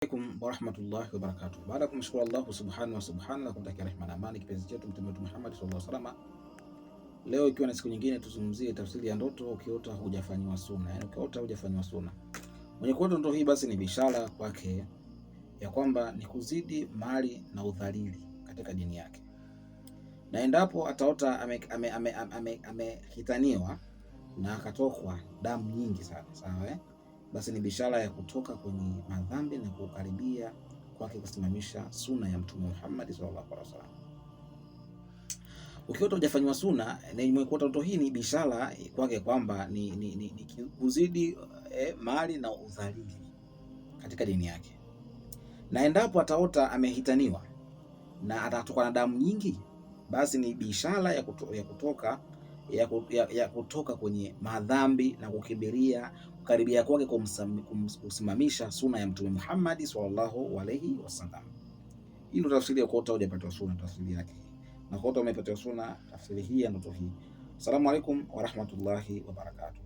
Alaikum warahmatullahi wabarakatuh. Baada ya kumshukuru Allah subhanahu na kumtakia rehema na amani kipenzi chetu Mtume wetu Muhammad sallallahu alaihi wasallam, leo ikiwa na siku nyingine, tuzungumzie tafsiri ya ndoto ukiota hujafanywa sunna. Yani ukiota hujafanywa sunna, mwenye kuota ndoto hii basi ni bishara kwake ya kwamba ni kuzidi mali na udhalili katika dini yake, na endapo ataota amehitaniwa na akatokwa damu nyingi sana, sawa basi ni bishara ya kutoka kwenye madhambi na kukaribia kwake kusimamisha sunna ya Mtume Muhammad sallallahu alaihi wasallam. Ukiota hujafanywa sunna na imekuota ndoto hii, ni bishara kwake kwamba ni kuzidi mali na udhalili katika dini yake, na endapo ataota amehitaniwa na atatoka na damu nyingi, basi ni bishara ya kutoka kwenye madhambi na kukimbilia kukaribia kwake kusimamisha sunna ya Mtume Muhammad sallallahu alaihi wasallam. Hii ndio tafsiri ya kuota hujapatiwa sunna, tafsiri yake. Na kuota umepatiwa sunna, tafsiri hii ya ndoto hii. Asalamu alaykum wa rahmatullahi wa barakatuh.